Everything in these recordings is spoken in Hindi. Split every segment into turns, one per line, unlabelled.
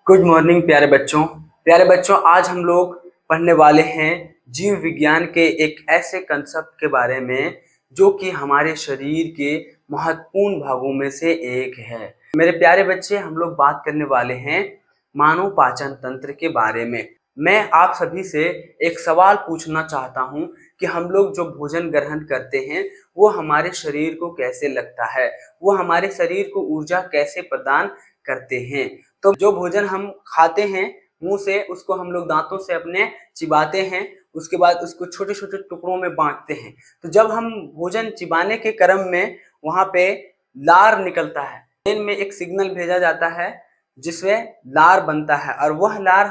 गुड मॉर्निंग प्यारे बच्चों आज हम लोग पढ़ने वाले हैं जीव विज्ञान के एक ऐसे कंसेप्ट के बारे में जो कि हमारे शरीर के महत्वपूर्ण भागों में से एक है। मेरे प्यारे बच्चे, हम लोग बात करने वाले हैं मानव पाचन तंत्र के बारे में। मैं आप सभी से एक सवाल पूछना चाहता हूं कि हम लोग जो भोजन ग्रहण करते हैं वो हमारे शरीर को कैसे लगता है, वो हमारे शरीर को ऊर्जा कैसे प्रदान करते हैं। तो जो भोजन हम खाते हैं मुंह से, उसको हम लोग दांतों से अपने चिबाते हैं, उसके बाद उसको छोटे छोटे टुकड़ों में बांटते हैं। तो जब हम भोजन चिबाने के क्रम में वहां पे लार निकलता है, ब्रेन में एक सिग्नल भेजा जाता है जिसमें लार बनता है और वह लार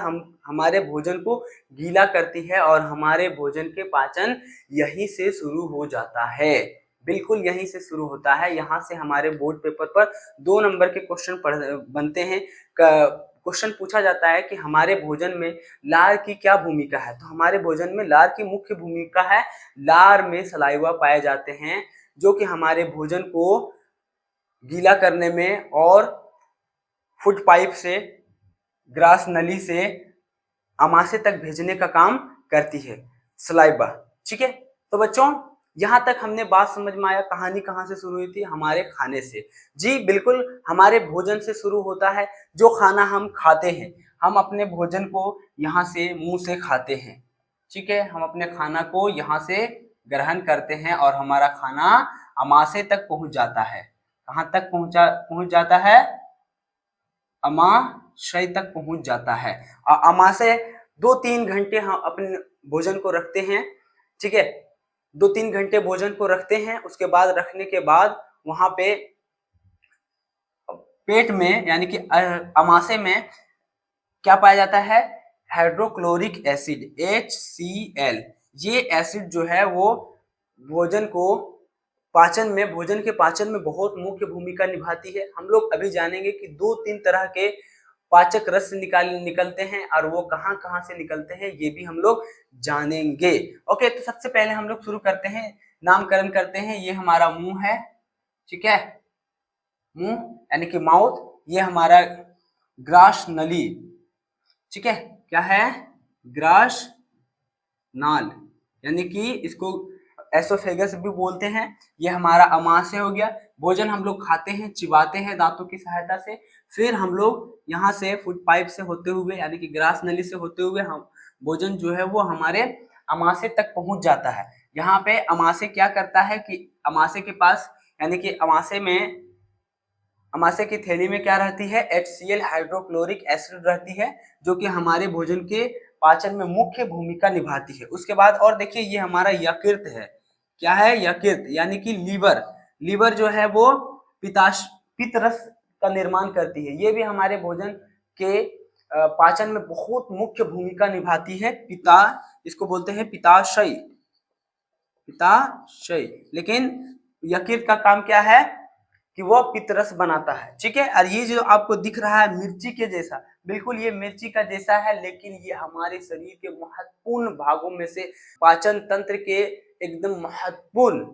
हमारे भोजन को गीला करती है और हमारे भोजन के पाचन यहीं से शुरू हो जाता है। बिल्कुल यहीं से शुरू होता है। यहाँ से हमारे बोर्ड पेपर पर 2 नंबर के क्वेश्चन बनते हैं। क्वेश्चन पूछा जाता है कि हमारे भोजन में लार की क्या भूमिका है। तो हमारे भोजन में लार की मुख्य भूमिका है, लार में सलाइवा पाए जाते हैं जो कि हमारे भोजन को गीला करने में और फूड पाइप से, ग्रास नली से अमाशय तक भेजने का काम करती है सलाइवा। ठीक है, तो बच्चों यहाँ तक हमने बात समझ में आया। कहानी कहाँ से शुरू हुई थी? हमारे खाने से। जी बिल्कुल, हमारे भोजन से शुरू होता है। जो खाना हम खाते हैं, हम अपने भोजन को यहाँ से मुंह से खाते हैं। ठीक है, हम अपने खाना को यहाँ से ग्रहण करते हैं और हमारा खाना अमाशय तक पहुंच जाता है। कहाँ तक पहुंच जाता है? अमाशय तक पहुंच जाता है। अमाशय 2-3 घंटे हम अपने भोजन को रखते हैं। ठीक है, 2-3 घंटे भोजन को रखते हैं। उसके बाद रखने के बाद वहां पे पेट में यानी कि अमाशय में क्या पाया जाता है? Hydrochloric acid HCl। ये एसिड जो है वो भोजन के पाचन में बहुत मुख्य भूमिका निभाती है। हम लोग अभी जानेंगे कि 2-3 तरह के पाचक रस निकलते हैं और वो कहाँ कहाँ से निकलते हैं ये भी हम लोग जानेंगे। ओके, तो सबसे पहले हम लोग शुरू करते हैं, नामकरण करते हैं। ये हमारा मुंह है, ठीक है, मुंह यानी कि माउथ। ये हमारा ग्रास नली, ठीक है, क्या है? ग्रास नाल, यानी कि इसको एसोफेगस भी बोलते हैं। ये हमारा अमाशय हो गया। भोजन हम लोग खाते हैं, चिबाते हैं दांतों की सहायता से। फिर हम लोग यहाँ से फूड पाइप से होते हुए यानी कि ग्रास नली से होते हुए हम भोजन जो है वो हमारे अमाशय तक पहुंच जाता है। यहाँ पे अमाशय क्या करता है कि अमाशय के पास यानी कि अमाशय की थैली में क्या रहती है? HCl हाइड्रोक्लोरिक एसिड रहती है जो कि हमारे भोजन के पाचन में मुख्य भूमिका निभाती है। उसके बाद और देखिए, ये हमारा यकृत है। क्या है? यकृत यानी कि लीवर। लीवर जो है वो पित्त रस का निर्माण करती है। ये भी हमारे भोजन के पाचन में बहुत मुख्य भूमिका निभाती है। इसको बोलते हैं पित्ताशय। लेकिन यकृत का काम क्या है कि वो पित्तरस बनाता है। ठीक है, और ये जो आपको दिख रहा है मिर्ची के जैसा, बिल्कुल ये मिर्ची का जैसा है, लेकिन ये हमारे शरीर के महत्वपूर्ण भागों में से, पाचन तंत्र के एकदम महत्वपूर्ण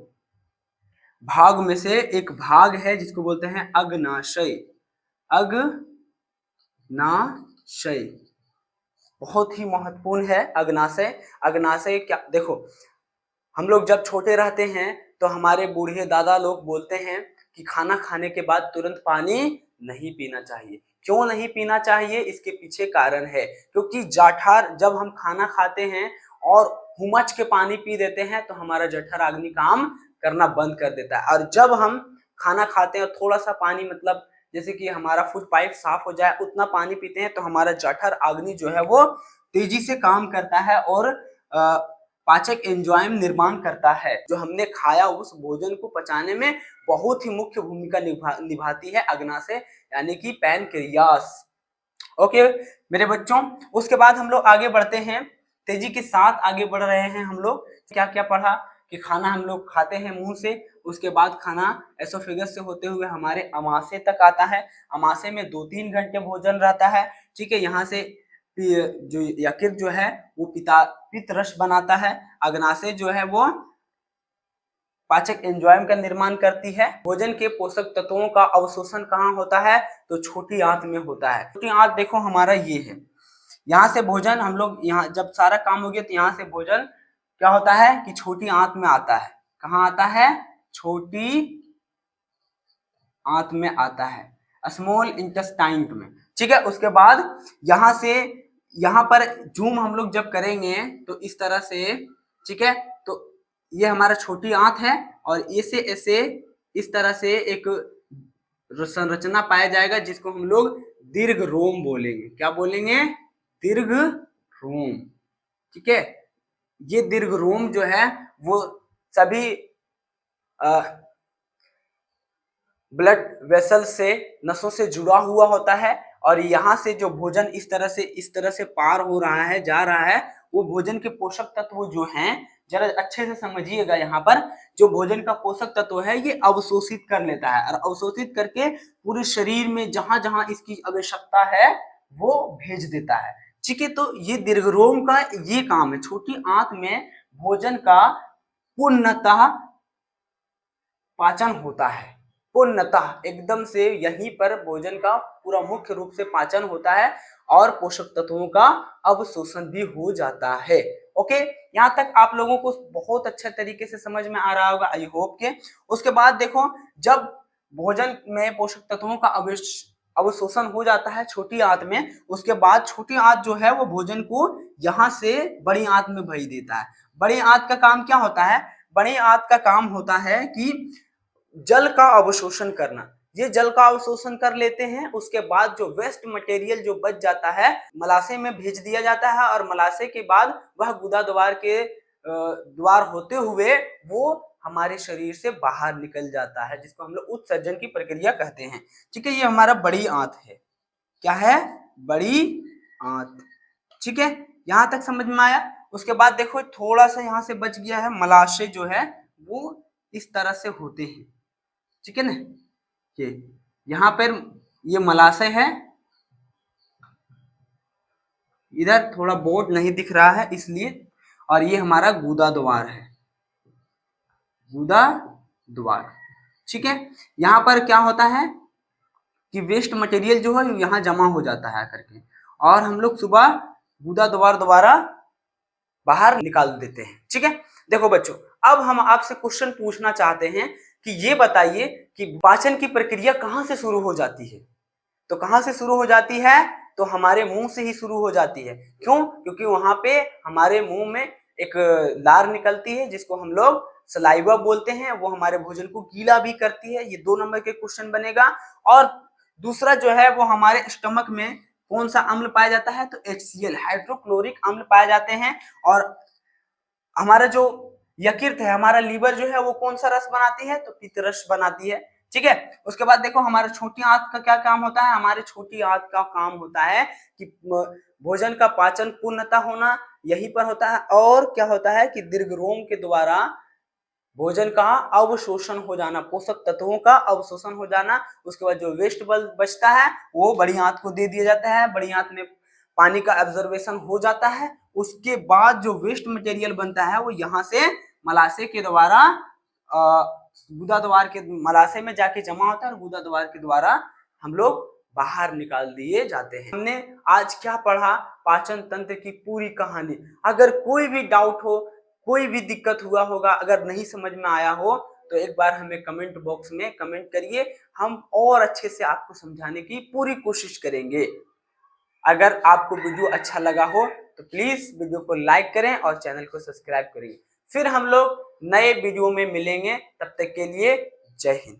भाग में से एक भाग है जिसको बोलते हैं अग्नाशय। बहुत ही महत्वपूर्ण है अग्नाशय। अग्नाशय क्या, देखो हम लोग जब छोटे रहते हैं तो हमारे बूढ़े दादा लोग बोलते हैं कि खाना खाने के बाद तुरंत पानी नहीं पीना चाहिए। क्यों नहीं पीना चाहिए? इसके पीछे कारण है, क्योंकि जठर, जब हम खाना खाते हैं और हुमच के पानी पी देते हैं तो हमारा जठर अग्नि काम करना बंद कर देता है। और जब हम खाना खाते हैं और थोड़ा सा पानी, मतलब जैसे कि हमारा फूड पाइप साफ हो जाए उतना पानी पीते हैं, तो हमारा जठर अग्नि जो है वो तेजी से काम करता है और पाचक एंजाइम निर्माण करता है। जो हमने खाया उस भोजन को पचाने में बहुत ही मुख्य भूमिका निभाती है अग्नाशय यानी कि पैनक्रियास। ओके मेरे बच्चों, उसके बाद हम लोग आगे बढ़ते हैं, तेजी के साथ आगे बढ़ रहे हैं। हम लोग क्या क्या पढ़ा कि खाना हम लोग खाते हैं मुंह से, उसके बाद खाना एसोफेगस से होते हुए हमारे अमाशय तक आता है। अमाशय में 2-3 घंटे भोजन रहता है। ठीक है, यहाँ से जो यकृत जो है वो पित्त रस बनाता है। अग्नाशय जो है वो पाचक एंजाइम का निर्माण करती है। भोजन के पोषक तत्वों का अवशोषण कहाँ होता है? तो छोटी आंत में होता है। छोटी आंत देखो हमारा ये है, यहाँ से भोजन हम लोग, यहाँ जब सारा काम हो गया तो यहाँ से भोजन क्या होता है कि छोटी आंत में आता है। कहाँ आता है? छोटी आंत में आता है, स्मॉल इंटेस्टाइन में। ठीक है, उसके बाद यहाँ से यहाँ पर जूम हम लोग जब करेंगे तो इस तरह से, ठीक है, तो ये हमारा छोटी आंत है और ऐसे ऐसे इस तरह से एक संरचना पाया जाएगा जिसको हम लोग दीर्घ रोम बोलेंगे। क्या बोलेंगे? दीर्घ रोम। ठीक है, ये दीर्घ रोम जो है वो सभी ब्लड वेसल से, नसों से जुड़ा हुआ होता है और यहाँ से जो भोजन इस तरह से पार हो रहा है, जा रहा है, वो भोजन के पोषक तत्व जो हैं, जरा अच्छे से समझिएगा, यहाँ पर जो भोजन का पोषक तत्व है ये अवशोषित कर लेता है और अवशोषित करके पूरे शरीर में जहां जहां इसकी आवश्यकता है वो भेज देता है। ठीक है, तो ये दीर्घरोम का ये काम है। छोटी आंत में भोजन का पूर्णतः पाचन होता है, पूर्णतः एकदम से यहीं पर भोजन का पूरा मुख्य रूप से पाचन होता है और पोषक तत्वों का अवशोषण भी हो जाता है। ओके, यहाँ तक आप लोगों को बहुत अच्छे तरीके से समझ में आ रहा होगा, आई होप के। उसके बाद देखो, जब भोजन में पोषक तत्वों का अवशोषण हो जाता है छोटी आंत में, उसके बाद छोटी आंत जो है वो भोजन को यहाँ से बड़ी आंत में भेज देता है। बड़ी आंत का काम क्या होता है? बड़ी आंत का काम होता है कि जल का अवशोषण करना। ये जल का अवशोषण कर लेते हैं, उसके बाद जो वेस्ट मटेरियल जो बच जाता है मलाशय में भेज दिया जाता है और मलाशय के बाद वह गुदा द्वार के द्वार होते हुए वो हमारे शरीर से बाहर निकल जाता है, जिसको हम लोग उत्सर्जन की प्रक्रिया कहते हैं। ठीक है, ये हमारा बड़ी आंत है। क्या है? बड़ी आंत। ठीक है, यहाँ तक समझ में आया? उसके बाद देखो थोड़ा सा यहाँ से बच गया है, मलाशय जो है वो इस तरह से होते हैं। ठीक है ना, ये यहाँ पर ये मलाशय है, इधर थोड़ा बोर्ड नहीं दिख रहा है इसलिए, और ये हमारा गुदा द्वार है, गुदा द्वार। ठीक है, यहाँ पर क्या होता है कि वेस्ट मटेरियल जो है यहाँ जमा हो जाता है करके, और हम लोग सुबह गुदा द्वार द्वारा बाहर निकाल देते हैं। ठीक है, देखो बच्चों, अब हम आपसे क्वेश्चन पूछना चाहते हैं कि ये बताइए कि पाचन की प्रक्रिया कहाँ से शुरू हो जाती है? तो कहाँ से शुरू हो जाती है? तो हमारे मुंह से ही शुरू हो जाती है। क्यों? क्योंकि वहां पे हमारे मुंह में एक लार निकलती है जिसको हम लोग सलाइवा बोलते हैं, वो हमारे भोजन को गीला भी करती है। ये 2 नंबर के क्वेश्चन बनेगा। और दूसरा जो है वो हमारे स्टमक में कौन सा अम्ल पाया जाता है? तो HCl, हाइड्रोक्लोरिक अम्ल पाए जाते हैं। और हमारा जो यकृत है, हमारा लीवर जो है वो कौन सा रस बनाती है? तो पित्त रस बनाती है। ठीक है, उसके बाद देखो हमारे छोटी आंत का क्या काम होता है? हमारे छोटी आंत का काम होता है कि भोजन का पाचन पूर्णतः होना यहीं पर होता है। और क्या होता है कि दीर्घरोम के द्वारा भोजन का अवशोषण हो जाना, पोषक तत्वों का अवशोषण हो जाना। उसके बाद जो वेस्ट बचता है वो बड़ी आंत को दे दिया जाता है, बड़ी आंत में पानी का एब्जॉर्बेशन हो जाता है। उसके बाद जो वेस्ट मटेरियल बनता है वो यहाँ से मलाशय के द्वारा गुदा द्वार के मलाशय में जाके जमा होता है और गुदा द्वार के द्वारा हम लोग बाहर निकाल दिए जाते हैं। हमने आज क्या पढ़ा? पाचन तंत्र की पूरी कहानी। अगर कोई भी डाउट हो, कोई भी दिक्कत हुआ होगा, अगर नहीं समझ में आया हो तो एक बार हमें कमेंट बॉक्स में कमेंट करिए, हम और अच्छे से आपको समझाने की पूरी कोशिश करेंगे। अगर आपको वीडियो अच्छा लगा हो तो प्लीज वीडियो को लाइक करें और चैनल को सब्सक्राइब करें। फिर हम लोग नए वीडियो में मिलेंगे, तब तक के लिए जय हिंद।